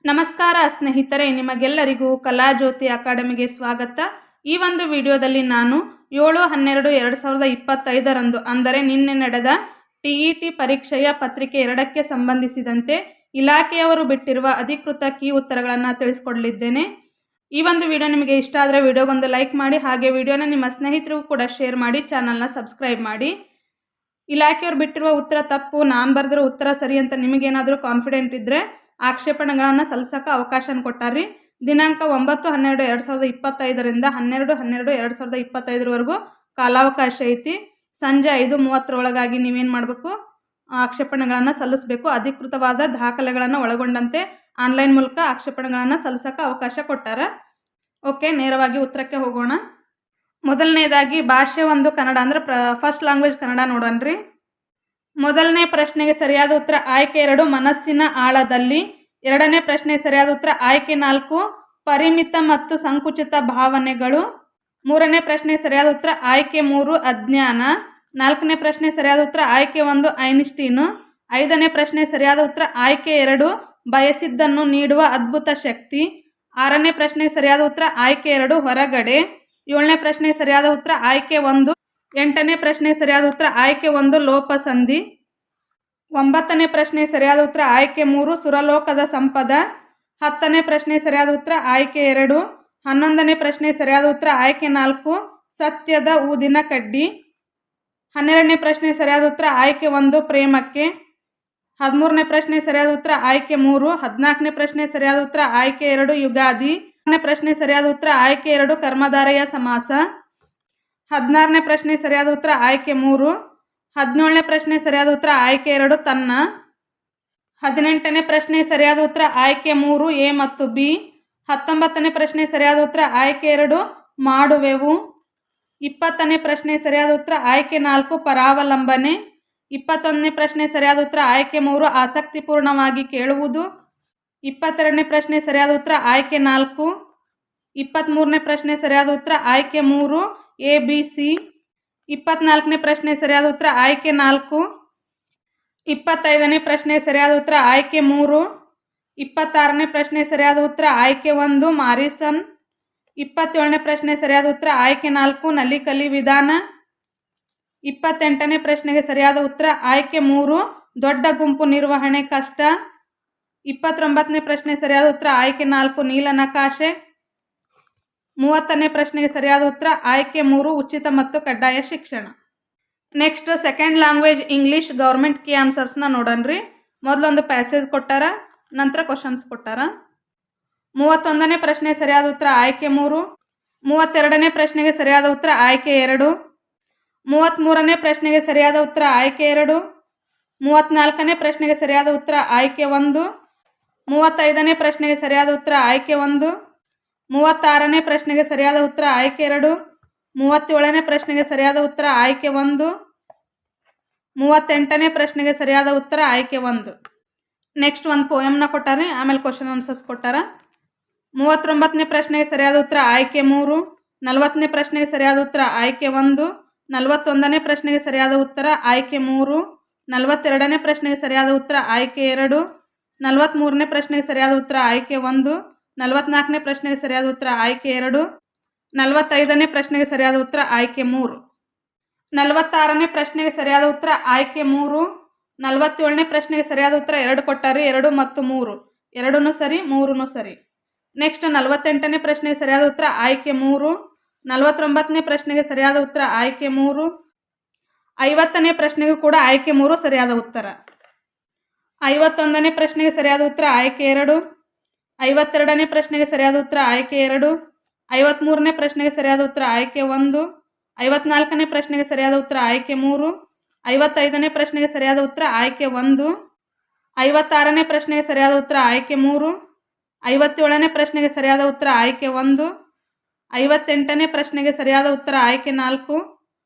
ನಮಸ್ಕಾರ ಸ್ನೇಹಿತರೆ, ನಿಮಗೆಲ್ಲರಿಗೂ ಕಲಾಜ್ಯೋತಿ ಅಕಾಡೆಮಿಗೆ ಸ್ವಾಗತ. ಈ ಒಂದು ವಿಡಿಯೋದಲ್ಲಿ ನಾನು 7/12/2025 ಅಂದರೆ ನಿನ್ನೆ ನಡೆದ TET ಪರೀಕ್ಷೆಯ ಪತ್ರಿಕೆ 2ಕ್ಕೆ ಸಂಬಂಧಿಸಿದಂತೆ ಇಲಾಖೆಯವರು ಬಿಟ್ಟಿರುವ ಅಧಿಕೃತ ಕೀ ಉತ್ತರಗಳನ್ನು ತಿಳಿಸ್ಕೊಡಲಿದ್ದೇನೆ. ಈ ಒಂದು ವಿಡಿಯೋ ನಿಮಗೆ ಇಷ್ಟ ಆದರೆ ವಿಡಿಯೋಗೊಂದು ಲೈಕ್ ಮಾಡಿ, ಹಾಗೆ ವಿಡಿಯೋನ ನಿಮ್ಮ ಸ್ನೇಹಿತರಿಗೂ ಕೂಡ ಶೇರ್ ಮಾಡಿ, ಚಾನಲ್ನ ಸಬ್ಸ್ಕ್ರೈಬ್ ಮಾಡಿ. ಇಲಾಖೆಯವರು ಬಿಟ್ಟಿರುವ ಉತ್ತರ ತಪ್ಪು, ನಾನು ಬರೆದಿರೋ ಉತ್ತರ ಸರಿ ಅಂತ ನಿಮಗೇನಾದರೂ ಕಾನ್ಫಿಡೆಂಟ್ ಇದ್ದರೆ ಆಕ್ಷೇಪಣೆಗಳನ್ನು ಸಲ್ಲಿಸೋಕೆ ಅವಕಾಶ ಕೊಟ್ಟಾರ್ರಿ. ದಿನಾಂಕ 9/12/2025ರಿಂದ 12/12/2025 ಕಾಲಾವಕಾಶ ಐತಿ. ಸಂಜೆ 5:30 ನೀವೇನು ಮಾಡಬೇಕು, ಆಕ್ಷೇಪಣೆಗಳನ್ನು ಸಲ್ಲಿಸಬೇಕು. ಅಧಿಕೃತವಾದ ದಾಖಲೆಗಳನ್ನು ಒಳಗೊಂಡಂತೆ ಆನ್ಲೈನ್ ಮೂಲಕ ಆಕ್ಷೇಪಣೆಗಳನ್ನು ಸಲ್ಲಿಸೋಕೆ ಅವಕಾಶ ಕೊಟ್ಟಾರ. ಓಕೆ, ನೇರವಾಗಿ ಉತ್ತರಕ್ಕೆ ಹೋಗೋಣ. ಮೊದಲನೇದಾಗಿ ಭಾಷೆ 1 ಕನ್ನಡ ಅಂದರೆ ಫಸ್ಟ್ ಲ್ಯಾಂಗ್ವೇಜ್ ಕನ್ನಡ ನೋಡೋಣ್ರಿ. ಮೊದಲನೇ ಪ್ರಶ್ನೆಗೆ ಸರಿಯಾದ ಉತ್ತರ ಆಯ್ಕೆ 2 ಮನಸ್ಸಿನ ಆಳದಲ್ಲಿ. ಎರಡನೇ ಪ್ರಶ್ನೆ ಸರಿಯಾದ ಉತ್ತರ ಆಯ್ಕೆ 4 ಪರಿಮಿತ ಮತ್ತು ಸಂಕುಚಿತ ಭಾವನೆಗಳು. ಮೂರನೇ ಪ್ರಶ್ನೆ ಸರಿಯಾದ ಉತ್ತರ ಆಯ್ಕೆ 3 ಅಜ್ಞಾನ. ನಾಲ್ಕನೇ ಪ್ರಶ್ನೆ ಸರಿಯಾದ ಉತ್ತರ ಆಯ್ಕೆ 1 ಐನ್ಸ್ಟೀನು. ಐದನೇ ಪ್ರಶ್ನೆ ಸರಿಯಾದ ಉತ್ತರ ಆಯ್ಕೆ 2 ಬಯಸಿದ್ದನ್ನು ನೀಡುವ ಅದ್ಭುತ ಶಕ್ತಿ. ಆರನೇ ಪ್ರಶ್ನೆ ಸರಿಯಾದ ಉತ್ತರ ಆಯ್ಕೆ 2 ಹೊರಗಡೆ. ಏಳನೇ ಪ್ರಶ್ನೆ ಸರಿಯಾದ ಉತ್ತರ ಆಯ್ಕೆ 1. ಎಂಟನೇ ಪ್ರಶ್ನೆ ಸರಿಯಾದ ಉತ್ತರ ಆಯ್ಕೆ 1 ಲೋಪಸಂಧಿ. ಒಂಬತ್ತನೇ ಪ್ರಶ್ನೆ ಸರಿಯಾದ ಉತ್ತರ ಆಯ್ಕೆ 3 ಸುರಲೋಕದ ಸಂಪದ. ಹತ್ತನೇ ಪ್ರಶ್ನೆ ಸರಿಯಾದ ಉತ್ತರ ಆಯ್ಕೆ 2. 11ನೇ ಪ್ರಶ್ನೆ ಸರಿಯಾದ ಉತ್ತರ ಆಯ್ಕೆ 4 ಸತ್ಯದ ಊದಿನ ಕಡ್ಡಿ. 12ನೇ ಪ್ರಶ್ನೆ ಸರಿಯಾದ ಉತ್ತರ ಆಯ್ಕೆ 1 ಪ್ರೇಮಕ್ಕೆ. 13ನೇ ಪ್ರಶ್ನೆ ಸರಿಯಾದ ಉತ್ತರ ಆಯ್ಕೆ 3. 14ನೇ ಪ್ರಶ್ನೆ ಸರಿಯಾದ ಉತ್ತರ ಆಯ್ಕೆ 2 ಯುಗಾದಿ. 15ನೇ ಪ್ರಶ್ನೆ ಸರಿಯಾದ ಉತ್ತರ ಆಯ್ಕೆ 2 ಕರ್ಮಧಾರಯ ಸಮಾಸ. 16ನೇ ಪ್ರಶ್ನೆ ಸರಿಯಾದ ಉತ್ತರ ಆಯ್ಕೆ 3. 17ನೇ ಪ್ರಶ್ನೆ ಸರಿಯಾದ ಉತ್ತರ ಆಯ್ಕೆ 2 ತನ್ನ. 18ನೇ ಪ್ರಶ್ನೆ ಸರಿಯಾದ ಉತ್ತರ ಆಯ್ಕೆ 3 ಎ ಮತ್ತು ಬಿ. 19ನೇ ಪ್ರಶ್ನೆ ಸರಿಯಾದ ಉತ್ತರ ಆಯ್ಕೆ 2 ಮಾಡುವೆವು. 20ನೇ ಪ್ರಶ್ನೆ ಸರಿಯಾದ ಉತ್ತರ ಆಯ್ಕೆ 4 ಪರಾವಲಂಬನೆ. 21ನೇ ಪ್ರಶ್ನೆ ಸರಿಯಾದ ಉತ್ತರ ಆಯ್ಕೆ 3 ಆಸಕ್ತಿಪೂರ್ಣವಾಗಿ ಕೇಳುವುದು. 22ನೇ ಪ್ರಶ್ನೆ ಸರಿಯಾದ ಉತ್ತರ ಆಯ್ಕೆ 4. 23ನೇ ಪ್ರಶ್ನೆ ಸರಿಯಾದ ಉತ್ತರ ಆಯ್ಕೆ 3 ಎ ಬಿ ಸಿ. 24ನೇ ಪ್ರಶ್ನೆ ಸರಿಯಾದ ಉತ್ತರ ಆಯ್ಕೆ 4. 25ನೇ ಪ್ರಶ್ನೆ ಸರಿಯಾದ ಉತ್ತರ ಆಯ್ಕೆ 3. 26ನೇ ಪ್ರಶ್ನೆ ಸರಿಯಾದ ಉತ್ತರ ಆಯ್ಕೆ 1 ಮಾರಿಸನ್. 27ನೇ ಪ್ರಶ್ನೆ ಸರಿಯಾದ ಉತ್ತರ ಆಯ್ಕೆ 4 ನಲಿಕಲಿ ವಿಧಾನ. 28ನೇ ಪ್ರಶ್ನೆಗೆ ಸರಿಯಾದ ಉತ್ತರ ಆಯ್ಕೆ 3 ದೊಡ್ಡ ಗುಂಪು ನಿರ್ವಹಣೆ ಕಷ್ಟ. 29ನೇ ಪ್ರಶ್ನೆ ಸರಿಯಾದ ಉತ್ತರ ಆಯ್ಕೆ 4 ನೀಲನಕಾಶೆ. 30ನೇ ಪ್ರಶ್ನೆಗೆ ಸರಿಯಾದ ಉತ್ತರ ಆಯ್ಕೆ 3 ಉಚಿತ ಮತ್ತು ಕಡ್ಡಾಯ ಶಿಕ್ಷಣ. Next second language English government key ಆನ್ಸರ್ಸ್ನ ನೋಡೋಣ್ರಿ. ಮೊದಲೊಂದು ಪ್ಯಾಸೇಜ್ ಕೊಟ್ಟಾರ, ನಂತರ ಕ್ವಶನ್ಸ್ ಕೊಟ್ಟಾರ. 31ನೇ ಪ್ರಶ್ನೆ ಸರಿಯಾದ ಉತ್ತರ ಆಯ್ಕೆ 3. 32ನೇ ಪ್ರಶ್ನೆಗೆ ಸರಿಯಾದ ಉತ್ತರ ಆಯ್ಕೆ 2. 33ನೇ ಪ್ರಶ್ನೆಗೆ ಸರಿಯಾದ ಉತ್ತರ ಆಯ್ಕೆ 2. 34ನೇ ಪ್ರಶ್ನೆಗೆ ಸರಿಯಾದ ಉತ್ತರ ಆಯ್ಕೆ 1. 35ನೇ ಪ್ರಶ್ನೆಗೆ ಸರಿಯಾದ ಉತ್ತರ ಆಯ್ಕೆ 1. 36ನೇ ಪ್ರಶ್ನೆಗೆ ಸರಿಯಾದ ಉತ್ತರ ಆಯ್ಕೆ 2. 37ನೇ ಪ್ರಶ್ನೆಗೆ ಸರಿಯಾದ ಉತ್ತರ ಆಯ್ಕೆ 1. 38ನೇ ಪ್ರಶ್ನೆಗೆ ಸರಿಯಾದ ಉತ್ತರ ಆಯ್ಕೆ 1. ನೆಕ್ಸ್ಟ್ ಒಂದು ಪೋಯಮ್ನ ಕೊಟ್ಟಾರೆ, ಆಮೇಲೆ ಕ್ವಶನ್ ಆನ್ಸರ್ಸ್ ಕೊಟ್ಟಾರ. 39ನೇ ಪ್ರಶ್ನೆಗೆ ಸರಿಯಾದ ಉತ್ತರ ಆಯ್ಕೆ 3. 40ನೇ ಪ್ರಶ್ನೆಗೆ ಸರಿಯಾದ ಉತ್ತರ ಆಯ್ಕೆ 1. 41ನೇ ಪ್ರಶ್ನೆಗೆ ಸರಿಯಾದ ಉತ್ತರ ಆಯ್ಕೆ 3. 42ನೇ ಪ್ರಶ್ನೆಗೆ ಸರಿಯಾದ ಉತ್ತರ ಆಯ್ಕೆ 2. 43ನೇ ಪ್ರಶ್ನೆಗೆ ಸರಿಯಾದ ಉತ್ತರ ಆಯ್ಕೆ 1. 44ನೇ ಪ್ರಶ್ನೆಗೆ ಸರಿಯಾದ ಉತ್ತರ ಆಯ್ಕೆ 2. 45ನೇ ಪ್ರಶ್ನೆಗೆ ಸರಿಯಾದ ಉತ್ತರ ಆಯ್ಕೆ 3. 46ನೇ ಪ್ರಶ್ನೆಗೆ ಸರಿಯಾದ ಉತ್ತರ ಆಯ್ಕೆ 3. 47ನೇ ಪ್ರಶ್ನೆಗೆ ಸರಿಯಾದ ಉತ್ತರ 2 ಕೊಟ್ಟಾರಿ, 2 ಮತ್ತು 3 ಎರಡೂ ಸರಿ, 3 ಸರಿ. ನೆಕ್ಸ್ಟ್ 48ನೇ ಪ್ರಶ್ನೆಗೆ ಸರಿಯಾದ ಉತ್ತರ ಆಯ್ಕೆ 3. 49ನೇ ಪ್ರಶ್ನೆಗೆ ಸರಿಯಾದ ಉತ್ತರ ಆಯ್ಕೆ 3. 50ನೇ ಪ್ರಶ್ನೆಗೂ ಕೂಡ ಆಯ್ಕೆ 3 ಸರಿಯಾದ ಉತ್ತರ. 51ನೇ ಪ್ರಶ್ನೆಗೆ ಸರಿಯಾದ ಉತ್ತರ ಆಯ್ಕೆ 2. 52ನೇ ಪ್ರಶ್ನೆಗೆ ಸರಿಯಾದ ಉತ್ತರ ಆಯ್ಕೆ 2. 53ನೇ ಪ್ರಶ್ನೆಗೆ ಸರಿಯಾದ ಉತ್ತರ ಆಯ್ಕೆ 1. 54ನೇ ಪ್ರಶ್ನೆಗೆ ಸರಿಯಾದ ಉತ್ತರ ಆಯ್ಕೆ 3. 55ನೇ ಪ್ರಶ್ನೆಗೆ ಸರಿಯಾದ ಉತ್ತರ ಆಯ್ಕೆ 1. 56ನೇ ಪ್ರಶ್ನೆಗೆ ಸರಿಯಾದ ಉತ್ತರ ಆಯ್ಕೆ 3. 57ನೇ ಪ್ರಶ್ನೆಗೆ ಸರಿಯಾದ ಉತ್ತರ ಆಯ್ಕೆ 1. 58ನೇ ಪ್ರಶ್ನೆಗೆ ಸರಿಯಾದ ಉತ್ತರ ಆಯ್ಕೆ 4.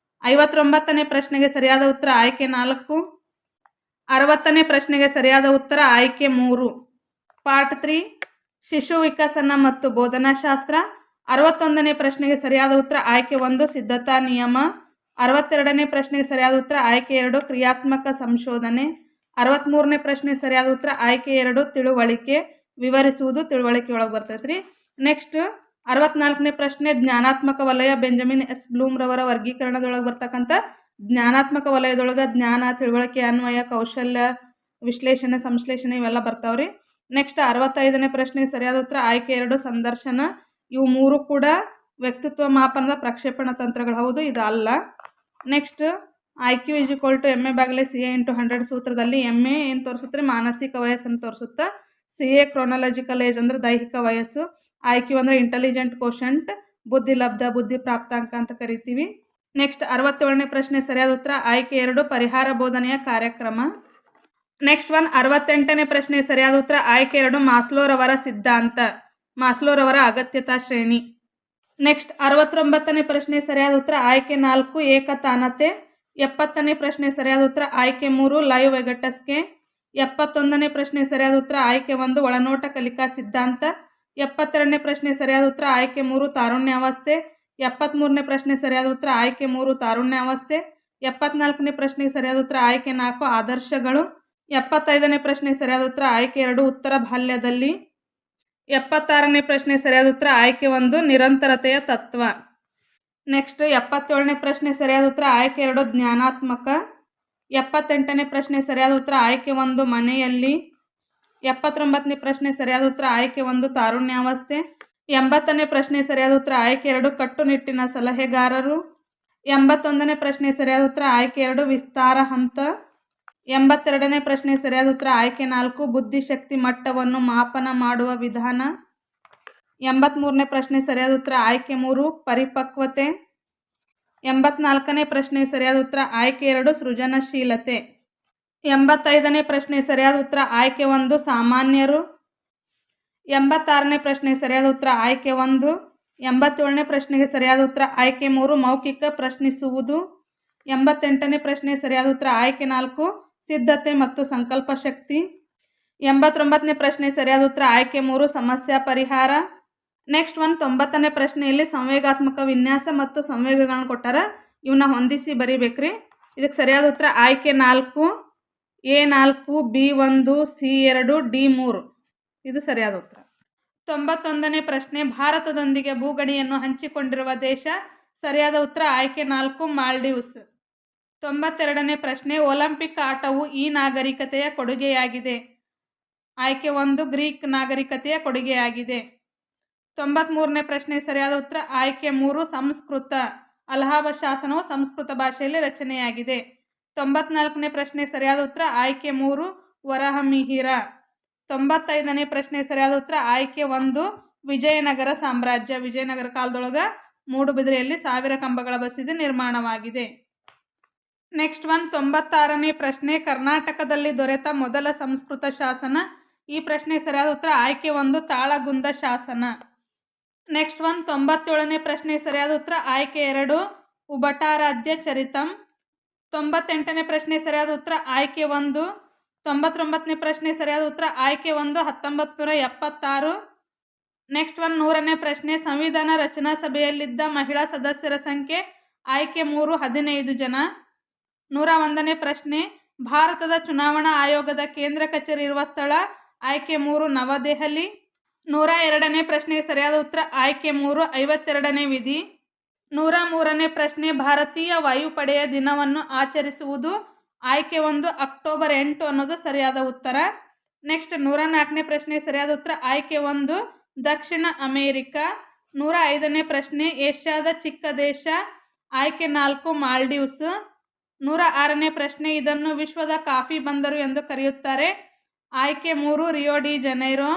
59ನೇ ಪ್ರಶ್ನೆಗೆ ಸರಿಯಾದ ಉತ್ತರ ಆಯ್ಕೆ 4. 60ನೇ ಪ್ರಶ್ನೆಗೆ ಸರಿಯಾದ ಉತ್ತರ ಆಯ್ಕೆ 3. ಪಾರ್ಟ್ 3 ಶಿಶು ವಿಕಸನ ಮತ್ತು ಬೋಧನಾಶಾಸ್ತ್ರ. 61ನೇ ಪ್ರಶ್ನೆಗೆ ಸರಿಯಾದ ಉತ್ತರ ಆಯ್ಕೆ 1 ಸಿದ್ಧತಾ ನಿಯಮ. 62ನೇ ಪ್ರಶ್ನೆಗೆ ಸರಿಯಾದ ಉತ್ತರ ಆಯ್ಕೆ 2 ಕ್ರಿಯಾತ್ಮಕ ಸಂಶೋಧನೆ. 63ನೇ ಪ್ರಶ್ನೆ ಸರಿಯಾದ ಉತ್ತರ ಆಯ್ಕೆ 2 ತಿಳುವಳಿಕೆ. ವಿವರಿಸುವುದು ತಿಳುವಳಿಕೆ ಒಳಗೆ ಬರ್ತೈತೆ ರೀ. ನೆಕ್ಸ್ಟ್ 64ನೇ ಪ್ರಶ್ನೆ ಜ್ಞಾನಾತ್ಮಕ ವಲಯ. ಬೆಂಜಮಿನ್ ಎಸ್ ಬ್ಲೂಮ್ ರವರ ವರ್ಗೀಕರಣದೊಳಗೆ ಬರ್ತಕ್ಕಂಥ ಜ್ಞಾನಾತ್ಮಕ ವಲಯದೊಳಗೆ ಜ್ಞಾನ, ತಿಳುವಳಿಕೆ, ಅನ್ವಯ, ಕೌಶಲ್ಯ, ವಿಶ್ಲೇಷಣೆ, ಸಂಶ್ಲೇಷಣೆ ಇವೆಲ್ಲ ಬರ್ತಾವ್ರಿ. ನೆಕ್ಸ್ಟ್ 65ನೇ ಪ್ರಶ್ನೆಗೆ ಸರಿಯಾದ ಉತ್ತರ ಆಯ್ಕೆ 2 ಸಂದರ್ಶನ. ಇವು 3 ಕೂಡ ವ್ಯಕ್ತಿತ್ವ ಮಾಪನದ ಪ್ರಕ್ಷೇಪಣ ತಂತ್ರಗಳು. ಹೌದು, ಇದು ಅಲ್ಲ. ನೆಕ್ಸ್ಟ್ IQ = MA/CA × 100 ಸೂತ್ರದಲ್ಲಿ MA ಏನು ತೋರಿಸುತ್ತೆ? ಮಾನಸಿಕ ವಯಸ್ಸನ್ನು ತೋರಿಸುತ್ತೆ. CA ಕ್ರೊನಾಲಜಿಕಲ್ ಏಜ್ ಅಂದರೆ ದೈಹಿಕ ವಯಸ್ಸು. IQ ಅಂದರೆ ಇಂಟೆಲಿಜೆಂಟ್ ಕೋಶಂಟ್, ಬುದ್ಧಿ ಲಬ್ಧ, ಬುದ್ಧಿ ಪ್ರಾಪ್ತಾಂಕ ಅಂತ ಕರಿತೀವಿ. ನೆಕ್ಸ್ಟ್ 67ನೇ ಪ್ರಶ್ನೆ ಸರಿಯಾದ ಉತ್ತರ ಆಯ್ಕೆ 2 ಪರಿಹಾರ ಬೋಧನೆಯ ಕಾರ್ಯಕ್ರಮ. ನೆಕ್ಸ್ಟ್ 68ನೇ ಪ್ರಶ್ನೆ ಸರಿಯಾದ ಉತ್ತರ ಆಯ್ಕೆ 2 ಮಾಸ್ಲೋರವರ ಸಿದ್ಧಾಂತ, ಮಾಸ್ಲೋರವರ ಅಗತ್ಯತಾ ಶ್ರೇಣಿ. ನೆಕ್ಸ್ಟ್ 69ನೇ ಪ್ರಶ್ನೆ ಸರಿಯಾದ ಉತ್ತರ ಆಯ್ಕೆ 4 ಏಕತಾನತೆ. 70ನೇ ಪ್ರಶ್ನೆ ಸರಿಯಾದ ಉತ್ತರ ಆಯ್ಕೆ 3 ಲೈವ್ ಎಗಟಸ್ಗೆ. 71ನೇ ಪ್ರಶ್ನೆ ಸರಿಯಾದ ಉತ್ತರ ಆಯ್ಕೆ 1 ಒಳನೋಟ ಕಲಿಕಾ ಸಿದ್ಧಾಂತ. 72ನೇ ಪ್ರಶ್ನೆ ಸರಿಯಾದ ಉತ್ತರ ಆಯ್ಕೆ 3 ತಾರುಣ್ಯಾವಸ್ಥೆ. 73ನೇ ಪ್ರಶ್ನೆ ಸರಿಯಾದ ಉತ್ತರ ಆಯ್ಕೆ 3 ತಾರುಣ್ಯಾವಸ್ಥೆ. 74ನೇ ಪ್ರಶ್ನೆಗೆ ಸರಿಯಾದ ಉತ್ತರ ಆಯ್ಕೆ 4 ಆದರ್ಶಗಳು. 75ನೇ ಪ್ರಶ್ನೆ ಸರಿಯಾದ ಉತ್ತರ ಆಯ್ಕೆ 2 ಉತ್ತರ ಬಾಲ್ಯದಲ್ಲಿ. 76ನೇ ಪ್ರಶ್ನೆ ಸರಿಯಾದ ಉತ್ತರ ಆಯ್ಕೆ 1 ನಿರಂತರತೆಯ ತತ್ವ. ನೆಕ್ಸ್ಟ್ 77ನೇ ಪ್ರಶ್ನೆ ಸರಿಯಾದ ಉತ್ತರ ಆಯ್ಕೆ 2 ಜ್ಞಾನಾತ್ಮಕ. 78ನೇ ಪ್ರಶ್ನೆ ಸರಿಯಾದ ಉತ್ತರ ಆಯ್ಕೆ 1 ಮನೆಯಲ್ಲಿ. 79ನೇ ಪ್ರಶ್ನೆ ಸರಿಯಾದ ಉತ್ತರ ಆಯ್ಕೆ 1 ತಾರುಣ್ಯಾವಸ್ಥೆ. 80ನೇ ಪ್ರಶ್ನೆ ಸರಿಯಾದ ಉತ್ತರ ಆಯ್ಕೆ 2 ಕಟ್ಟುನಿಟ್ಟಿನ ಸಲಹೆಗಾರರು. 81ನೇ ಪ್ರಶ್ನೆ ಸರಿಯಾದ ಉತ್ತರ ಆಯ್ಕೆ 2 ವಿಸ್ತಾರ ಹಂತ. 82ನೇ ಪ್ರಶ್ನೆ ಸರಿಯಾದ ಉತ್ತರ ಆಯ್ಕೆ 4 ಬುದ್ಧಿಶಕ್ತಿ ಮಟ್ಟವನ್ನು ಮಾಪನ ಮಾಡುವ ವಿಧಾನ. 83ನೇ ಪ್ರಶ್ನೆ ಸರಿಯಾದ ಉತ್ತರ ಆಯ್ಕೆ 3 ಪರಿಪಕ್ವತೆ. 84ನೇ ಪ್ರಶ್ನೆ ಸರಿಯಾದ ಉತ್ತರ ಆಯ್ಕೆ 2 ಸೃಜನಶೀಲತೆ. 85ನೇ ಪ್ರಶ್ನೆ ಸರಿಯಾದ ಉತ್ತರ ಆಯ್ಕೆ 1 ಸಾಮಾನ್ಯರು. 86ನೇ ಪ್ರಶ್ನೆ ಸರಿಯಾದ ಉತ್ತರ ಆಯ್ಕೆ 1. 87ನೇ ಪ್ರಶ್ನೆಗೆ ಸರಿಯಾದ ಉತ್ತರ ಆಯ್ಕೆ 3 ಮೌಖಿಕ ಪ್ರಶ್ನಿಸುವುದು. 88ನೇ ಪ್ರಶ್ನೆ ಸರಿಯಾದ ಉತ್ತರ ಆಯ್ಕೆ 4 ಸಿದ್ಧತೆ ಮತ್ತು ಸಂಕಲ್ಪ ಶಕ್ತಿ. 89ನೇ ಪ್ರಶ್ನೆ ಸರಿಯಾದ ಉತ್ತರ ಆಯ್ಕೆ 3 ಸಮಸ್ಯಾ ಪರಿಹಾರ. ನೆಕ್ಸ್ಟ್ 90ನೇ ಪ್ರಶ್ನೆಯಲ್ಲಿ ಸಂವೇಗಾತ್ಮಕ ವಿನ್ಯಾಸ ಮತ್ತು ಸಂವೇಗಗಳನ್ನು ಕೊಟ್ಟಾರ. ಇವನ್ನ ಹೊಂದಿಸಿ ಬರೀಬೇಕ್ರಿ. ಇದಕ್ಕೆ ಸರಿಯಾದ ಉತ್ತರ ಆಯ್ಕೆ 4 A4 B1 C2 D3 ಇದು ಸರಿಯಾದ ಉತ್ತರ. 91ನೇ ಪ್ರಶ್ನೆ ಭಾರತದೊಂದಿಗೆ ಭೂಗಡಿಯನ್ನು ಹಂಚಿಕೊಂಡಿರುವ ದೇಶ. ಸರಿಯಾದ ಉತ್ತರ ಆಯ್ಕೆ 4 ಮಾಲ್ಡೀವ್ಸ್. 92ನೇ ಪ್ರಶ್ನೆ ಒಲಿಂಪಿಕ್ ಆಟವು ಈ ನಾಗರಿಕತೆಯ ಕೊಡುಗೆಯಾಗಿದೆ. ಆಯ್ಕೆ 1 ಗ್ರೀಕ್ ನಾಗರಿಕತೆಯ ಕೊಡುಗೆಯಾಗಿದೆ. 93ನೇ ಪ್ರಶ್ನೆ ಸರಿಯಾದ ಉತ್ತರ ಆಯ್ಕೆ 3 ಸಂಸ್ಕೃತ. ಅಲಹಾಬಾದ್ ಶಾಸನವು ಸಂಸ್ಕೃತ ಭಾಷೆಯಲ್ಲಿ ರಚನೆಯಾಗಿದೆ. 94ನೇ ಪ್ರಶ್ನೆ ಸರಿಯಾದ ಉತ್ತರ ಆಯ್ಕೆ 3 ವರಹಮಿಹಿರ. 95ನೇ ಪ್ರಶ್ನೆ ಸರಿಯಾದ ಉತ್ತರ ಆಯ್ಕೆ 1 ವಿಜಯನಗರ ಸಾಮ್ರಾಜ್ಯ. ವಿಜಯನಗರ ಕಾಲದೊಳಗೆ ಮೂಡುಬಿದಿರೆಯಲ್ಲಿ 1000 ಕಂಬಗಳ ಬಸದಿ ನಿರ್ಮಾಣವಾಗಿದೆ. ನೆಕ್ಸ್ಟ್ 96ನೇ ಪ್ರಶ್ನೆ ಕರ್ನಾಟಕದಲ್ಲಿ ದೊರೆತ ಮೊದಲ ಸಂಸ್ಕೃತ ಶಾಸನ. ಈ ಪ್ರಶ್ನೆ ಸರಿಯಾದ ಉತ್ತರ ಆಯ್ಕೆ 1 ತಾಳಗುಂದ ಶಾಸನ. ನೆಕ್ಸ್ಟ್ 97ನೇ ಪ್ರಶ್ನೆ ಸರಿಯಾದ ಉತ್ತರ ಆಯ್ಕೆ 2 ಉಭಟಾರಾಧ್ಯ ಚರಿತಂ. 98ನೇ ಪ್ರಶ್ನೆ ಸರಿಯಾದ ಉತ್ತರ ಆಯ್ಕೆ 1. 99ನೇ ಪ್ರಶ್ನೆ ಸರಿಯಾದ ಉತ್ತರ ಆಯ್ಕೆ 1 1976. ನೆಕ್ಸ್ಟ್ 100ನೇ ಪ್ರಶ್ನೆ ಸಂವಿಧಾನ ರಚನಾ ಸಭೆಯಲ್ಲಿದ್ದ ಮಹಿಳಾ ಸದಸ್ಯರ ಸಂಖ್ಯೆ. ಆಯ್ಕೆ 3 15 ಜನ. 101ನೇ ಪ್ರಶ್ನೆ ಭಾರತದ ಚುನಾವಣಾ ಆಯೋಗದ ಕೇಂದ್ರ ಕಚೇರಿ ಇರುವ ಸ್ಥಳ. ಆಯ್ಕೆ 3 ನವದೆಹಲಿ. 102ನೇ ಪ್ರಶ್ನೆಗೆ ಸರಿಯಾದ ಉತ್ತರ ಆಯ್ಕೆ 3 52ನೇ ವಿಧಿ. 103ನೇ ಪ್ರಶ್ನೆ ಭಾರತೀಯ ವಾಯುಪಡೆಯ ದಿನವನ್ನು ಆಚರಿಸುವುದು. ಆಯ್ಕೆ 1 ಅಕ್ಟೋಬರ್ 8 ಅನ್ನೋದು ಸರಿಯಾದ ಉತ್ತರ. ನೆಕ್ಸ್ಟ್ 104ನೇ ಪ್ರಶ್ನೆ ಸರಿಯಾದ ಉತ್ತರ ಆಯ್ಕೆ 1 ದಕ್ಷಿಣ ಅಮೇರಿಕಾ. 105ನೇ ಪ್ರಶ್ನೆ ಏಷ್ಯಾದ ಚಿಕ್ಕ ದೇಶ. ಆಯ್ಕೆ 4 ಮಾಲ್ಡೀವ್ಸ್. 106ನೇ ಪ್ರಶ್ನೆ ಇದನ್ನು ವಿಶ್ವದ ಕಾಫಿ ಬಂದರು ಎಂದು ಕರೆಯುತ್ತಾರೆ. ಆಯ್ಕೆ 3 ರಿಯೋ ಡಿ ಜನೈರೋ.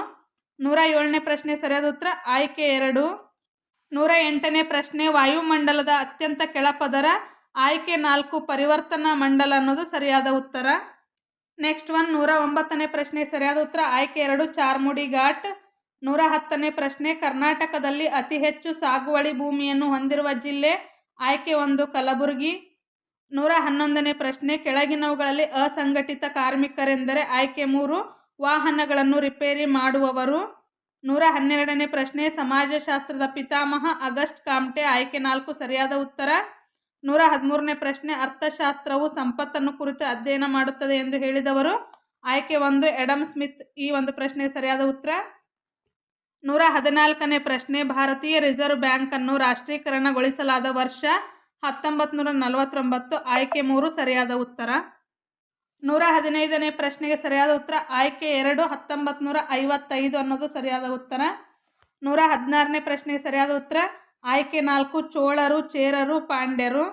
107ನೇ ಪ್ರಶ್ನೆ ಸರಿಯಾದ ಉತ್ತರ ಆಯ್ಕೆ 2. 108ನೇ ಪ್ರಶ್ನೆ ವಾಯುಮಂಡಲದ ಅತ್ಯಂತ ಕೆಳಪದರ. ಆಯ್ಕೆ 4 ಪರಿವರ್ತನಾ ಮಂಡಲ ಅನ್ನೋದು ಸರಿಯಾದ ಉತ್ತರ. ನೆಕ್ಸ್ಟ್ 109ನೇ ಪ್ರಶ್ನೆ ಸರಿಯಾದ ಉತ್ತರ ಆಯ್ಕೆ 2 ಚಾರ್ಮುಡಿ ಘಾಟ್. 110ನೇ ಪ್ರಶ್ನೆ ಕರ್ನಾಟಕದಲ್ಲಿ ಅತಿ ಹೆಚ್ಚು ಸಾಗುವಳಿ ಭೂಮಿಯನ್ನು ಹೊಂದಿರುವ ಜಿಲ್ಲೆ. ಆಯ್ಕೆ 1 ಕಲಬುರಗಿ. 111ನೇ ಪ್ರಶ್ನೆ ಕೆಳಗಿನವುಗಳಲ್ಲಿ ಅಸಂಘಟಿತ ಕಾರ್ಮಿಕರೆಂದರೆ. ಆಯ್ಕೆ 3 ವಾಹನಗಳನ್ನು ರಿಪೇರಿ ಮಾಡುವವರು. 112ನೇ ಪ್ರಶ್ನೆ ಸಮಾಜಶಾಸ್ತ್ರದ ಪಿತಾಮಹ ಅಗಸ್ಟ್ ಕಾಮ್ಟೆ. ಆಯ್ಕೆ 4 ಸರಿಯಾದ ಉತ್ತರ. 113ನೇ ಪ್ರಶ್ನೆ ಅರ್ಥಶಾಸ್ತ್ರವು ಸಂಪತ್ತನ್ನು ಕುರಿತು ಅಧ್ಯಯನ ಮಾಡುತ್ತದೆ ಎಂದು ಹೇಳಿದವರು. ಆಯ್ಕೆ 1 ಎಡಮ್ ಸ್ಮಿತ್. ಈ ಒಂದು ಪ್ರಶ್ನೆ ಸರಿಯಾದ ಉತ್ತರ. 114ನೇ ಪ್ರಶ್ನೆ, ಭಾರತೀಯ ರಿಸರ್ವ್ ಬ್ಯಾಂಕನ್ನು ರಾಷ್ಟ್ರೀಕರಣಗೊಳಿಸಲಾದ ವರ್ಷ 1949. ಆಯ್ಕೆ 3 ಸರಿಯಾದ ಉತ್ತರ. 115ನೇ ಪ್ರಶ್ನೆಗೆ ಸರಿಯಾದ ಉತ್ತರ ಆಯ್ಕೆ 2 1955 ಅನ್ನೋದು ಸರಿಯಾದ ಉತ್ತರ. 116ನೇ ಪ್ರಶ್ನೆಗೆ ಸರಿಯಾದ ಉತ್ತರ ಆಯ್ಕೆ 4 ಚೋಳರು, ಚೇರರು, ಪಾಂಡ್ಯರು.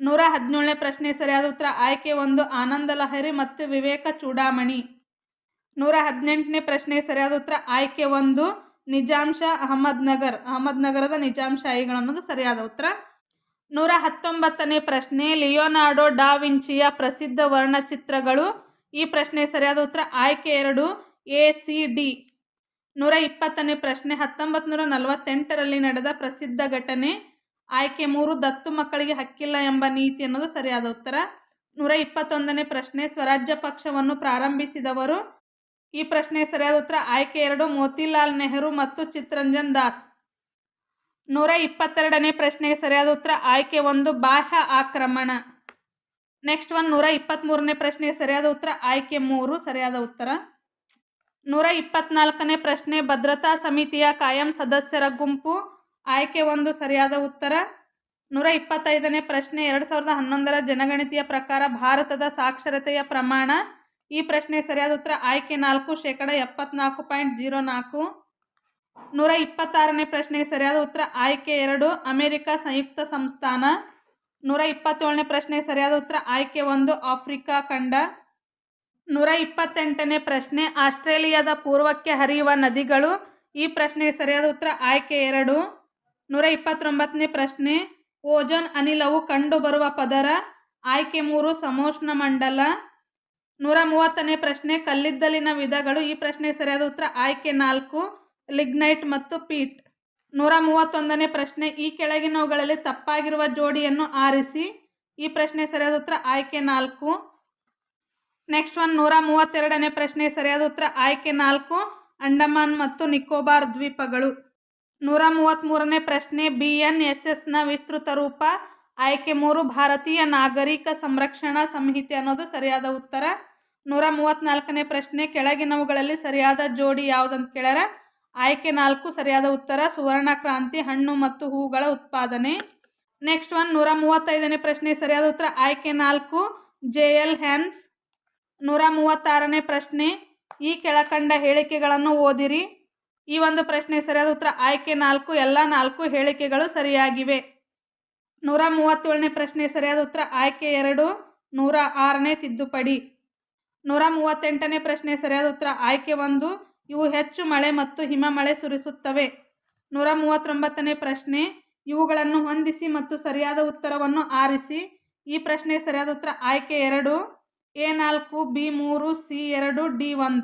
117ನೇ ಪ್ರಶ್ನೆ ಸರಿಯಾದ ಉತ್ತರ ಆಯ್ಕೆ 1 ಆನಂದ ಲಹರಿ ಮತ್ತು ವಿವೇಕ ಚೂಡಾಮಣಿ. 118ನೇ ಪ್ರಶ್ನೆಗೆ ಸರಿಯಾದ ಉತ್ತರ ಆಯ್ಕೆ 1 ನಿಜಾಮ್ ಶಾ ಅಹಮದ್ನಗರದ ನಿಜಾಮ್ ಶಾಹಿಗಳು ಅನ್ನೋದು ಸರಿಯಾದ ಉತ್ತರ. 119ನೇ ಪ್ರಶ್ನೆ, ಲಿಯೋನಾರ್ಡೋ ಡಾ ವಿಂಚಿಯ ಪ್ರಸಿದ್ಧ ವರ್ಣಚಿತ್ರಗಳು. ಈ ಪ್ರಶ್ನೆ ಸರಿಯಾದ ಉತ್ತರ ಆಯ್ಕೆ 2 ACD. 120ನೇ ಪ್ರಶ್ನೆ, 1948ರಲ್ಲಿ ನಡೆದ ಪ್ರಸಿದ್ಧ ಘಟನೆ. ಆಯ್ಕೆ 3 ದತ್ತು ಮಕ್ಕಳಿಗೆ ಹಕ್ಕಿಲ್ಲ ಎಂಬ ನೀತಿ ಅನ್ನೋದು ಸರಿಯಾದ ಉತ್ತರ. 121ನೇ ಪ್ರಶ್ನೆ, ಸ್ವರಾಜ್ಯ ಪಕ್ಷವನ್ನು ಪ್ರಾರಂಭಿಸಿದವರು. ಈ ಪ್ರಶ್ನೆ ಸರಿಯಾದ ಉತ್ತರ ಆಯ್ಕೆ 2 ಮೋತಿಲಾಲ್ ನೆಹರು ಮತ್ತು ಚಿತ್ತರಂಜನ್ ದಾಸ್. 122ನೇ ಪ್ರಶ್ನೆಗೆ ಸರಿಯಾದ ಉತ್ತರ ಆಯ್ಕೆ 1 ಬಾಹ್ಯ ಆಕ್ರಮಣ. ನೆಕ್ಸ್ಟ್ 123ನೇ ಪ್ರಶ್ನೆಗೆ ಸರಿಯಾದ ಉತ್ತರ ಆಯ್ಕೆ 3 ಸರಿಯಾದ ಉತ್ತರ. 124ನೇ ಪ್ರಶ್ನೆ, ಭದ್ರತಾ ಸಮಿತಿಯ ಕಾಯಂ ಸದಸ್ಯರ ಗುಂಪು. ಆಯ್ಕೆ 1 ಸರಿಯಾದ ಉತ್ತರ. 125ನೇ ಪ್ರಶ್ನೆ, 2011ರ ಜನಗಣತಿಯ ಪ್ರಕಾರ ಭಾರತದ ಸಾಕ್ಷರತೆಯ ಪ್ರಮಾಣ. ಈ ಪ್ರಶ್ನೆ ಸರಿಯಾದ ಉತ್ತರ ಆಯ್ಕೆ 4 74.04. 126ನೇ ಪ್ರಶ್ನೆಗೆ ಸರಿಯಾದ ಉತ್ತರ ಆಯ್ಕೆ 2 ಅಮೆರಿಕ ಸಂಯುಕ್ತ ಸಂಸ್ಥಾನ. 127ನೇ ಪ್ರಶ್ನೆ ಸರಿಯಾದ ಉತ್ತರ ಆಯ್ಕೆ 1 ಆಫ್ರಿಕಾ ಖಂಡ. 128ನೇ ಪ್ರಶ್ನೆ, ಆಸ್ಟ್ರೇಲಿಯಾದ ಪೂರ್ವಕ್ಕೆ ಹರಿಯುವ ನದಿಗಳು. ಈ ಪ್ರಶ್ನೆಗೆ ಸರಿಯಾದ ಉತ್ತರ ಆಯ್ಕೆ 2. 129ನೇ ಪ್ರಶ್ನೆ, ಓಜೋನ್ ಅನಿಲವು ಕಂಡುಬರುವ ಪದರ. ಆಯ್ಕೆ 3 ಸಮೋಷ್ಣ ಮಂಡಲ. 130ನೇ ಪ್ರಶ್ನೆ, ಕಲ್ಲಿದ್ದಲಿನ ವಿಧಗಳು. ಈ ಪ್ರಶ್ನೆಗೆ ಸರಿಯಾದ ಉತ್ತರ ಆಯ್ಕೆ 4 ಲಿಗ್ನೈಟ್ ಮತ್ತು ಪೀಟ್. 131ನೇ ಪ್ರಶ್ನೆ, ಈ ಕೆಳಗಿನವುಗಳಲ್ಲಿ ತಪ್ಪಾಗಿರುವ ಜೋಡಿಯನ್ನು ಆರಿಸಿ. ಈ ಪ್ರಶ್ನೆ ಸರಿಯಾದ ಉತ್ತರ ಆಯ್ಕೆ 4. ನೆಕ್ಸ್ಟ್ 132ನೇ ಪ್ರಶ್ನೆ ಸರಿಯಾದ ಉತ್ತರ ಆಯ್ಕೆ 4 ಅಂಡಮಾನ್ ಮತ್ತು ನಿಕೋಬಾರ್ ದ್ವೀಪಗಳು. 133ನೇ ಪ್ರಶ್ನೆ, BNSSನ ವಿಸ್ತೃತ ರೂಪ. ಆಯ್ಕೆ 3 ಭಾರತೀಯ ನಾಗರಿಕ ಸಂರಕ್ಷಣಾ ಸಂಹಿತೆ ಅನ್ನೋದು ಸರಿಯಾದ ಉತ್ತರ. 134ನೇ ಪ್ರಶ್ನೆ, ಕೆಳಗಿನವುಗಳಲ್ಲಿ ಸರಿಯಾದ ಜೋಡಿ ಯಾವುದಂತ ಕೇಳ್ಯಾರ. ಆಯ್ಕೆ 4 ಸರಿಯಾದ ಉತ್ತರ ಸುವರ್ಣ ಕ್ರಾಂತಿ, ಹಣ್ಣು ಮತ್ತು ಹೂಗಳ ಉತ್ಪಾದನೆ. ನೆಕ್ಸ್ಟ್ 135ನೇ ಪ್ರಶ್ನೆ ಸರಿಯಾದ ಉತ್ತರ ಆಯ್ಕೆ 4 JL ಹ್ಯಾನ್ಸ್. 136ನೇ ಪ್ರಶ್ನೆ, ಈ ಕೆಳಕಂಡ ಹೇಳಿಕೆಗಳನ್ನು ಓದಿರಿ. ಈ ಒಂದು ಪ್ರಶ್ನೆ ಸರಿಯಾದ ಉತ್ತರ ಆಯ್ಕೆ 4 ಎಲ್ಲ 4 ಹೇಳಿಕೆಗಳು ಸರಿಯಾಗಿವೆ. 137ನೇ ಪ್ರಶ್ನೆ ಸರಿಯಾದ ಉತ್ತರ ಆಯ್ಕೆ 2 106ನೇ ತಿದ್ದುಪಡಿ. 138ನೇ ಪ್ರಶ್ನೆ ಸರಿಯಾದ ಉತ್ತರ ಆಯ್ಕೆ 1 ಇವು ಹೆಚ್ಚು ಮಳೆ ಮತ್ತು ಹಿಮಮಳೆ ಸುರಿಸುತ್ತವೆ. 139ನೇ ಪ್ರಶ್ನೆ, ಇವುಗಳನ್ನು ಹೊಂದಿಸಿ ಮತ್ತು ಸರಿಯಾದ ಉತ್ತರವನ್ನು ಆರಿಸಿ. ಈ ಪ್ರಶ್ನೆ ಸರಿಯಾದ ಉತ್ತರ ಆಯ್ಕೆ 2 A4 B3 C2 D1.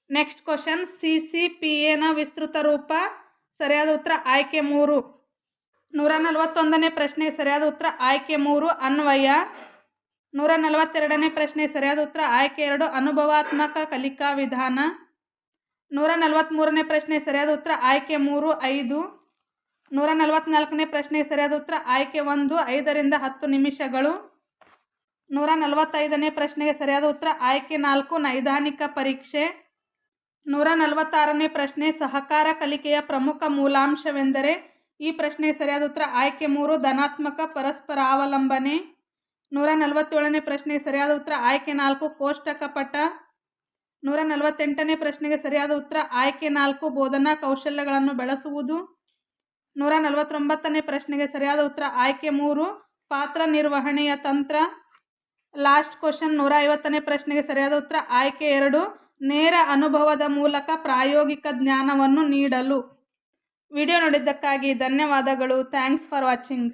Next question, CCPAನ ವಿಸ್ತೃತ ರೂಪ. ಸರಿಯಾದ ಉತ್ತರ ಆಯ್ಕೆ 3. 141ನೇ ಪ್ರಶ್ನೆ ಸರಿಯಾದ ಉತ್ತರ ಆಯ್ಕೆ 3 ಅನ್ವಯ. 142ನೇ ಪ್ರಶ್ನೆ ಸರಿಯಾದ ಉತ್ತರ ಆಯ್ಕೆ 2 ಅನುಭವಾತ್ಮಕ ಕಲಿಕಾ ವಿಧಾನ. 143ನೇ ಪ್ರಶ್ನೆ ಸರಿಯಾದ ಉತ್ತರ ಆಯ್ಕೆ 3 5. 144ನೇ ಪ್ರಶ್ನೆ ಸರಿಯಾದ ಉತ್ತರ ಆಯ್ಕೆ 1 5 ರಿಂದ 10 ನಿಮಿಷಗಳು. 145ನೇ ಪ್ರಶ್ನೆಗೆ ಸರಿಯಾದ ಉತ್ತರ ಆಯ್ಕೆ 4 ನೈದಾನಿಕ ಪರೀಕ್ಷೆ. 146ನೇ ಪ್ರಶ್ನೆ, ಸಹಕಾರ ಕಲಿಕೆಯ ಪ್ರಮುಖ ಮೂಲಾಂಶವೆಂದರೆ. ಈ ಪ್ರಶ್ನೆ ಸರಿಯಾದ ಉತ್ತರ ಆಯ್ಕೆ 3 ಧನಾತ್ಮಕ ಪರಸ್ಪರ ಅವಲಂಬನೆ. 147ನೇ ಪ್ರಶ್ನೆ ಸರಿಯಾದ ಉತ್ತರ ಆಯ್ಕೆ 4 ಕೋಷ್ಟಕ ಪಟ. 148ನೇ ಪ್ರಶ್ನೆಗೆ ಸರಿಯಾದ ಉತ್ತರ ಆಯ್ಕೆ 4 ಬೋಧನಾ ಕೌಶಲ್ಯಗಳನ್ನು ಬೆಳೆಸುವುದು. 149ನೇ ಪ್ರಶ್ನೆಗೆ ಸರಿಯಾದ ಉತ್ತರ ಆಯ್ಕೆ 3 ಪಾತ್ರ ನಿರ್ವಹಣೆಯ ತಂತ್ರ. ಲಾಸ್ಟ್ ಕ್ವಶನ್ 150ನೇ ಪ್ರಶ್ನೆಗೆ ಸರಿಯಾದ ಉತ್ತರ ಆಯ್ಕೆ 2 ನೇರ ಅನುಭವದ ಮೂಲಕ ಪ್ರಾಯೋಗಿಕ ಜ್ಞಾನವನ್ನು ನೀಡಲು. ವಿಡಿಯೋ ನೋಡಿದ್ದಕ್ಕಾಗಿ ಧನ್ಯವಾದಗಳು. Thanks for watching.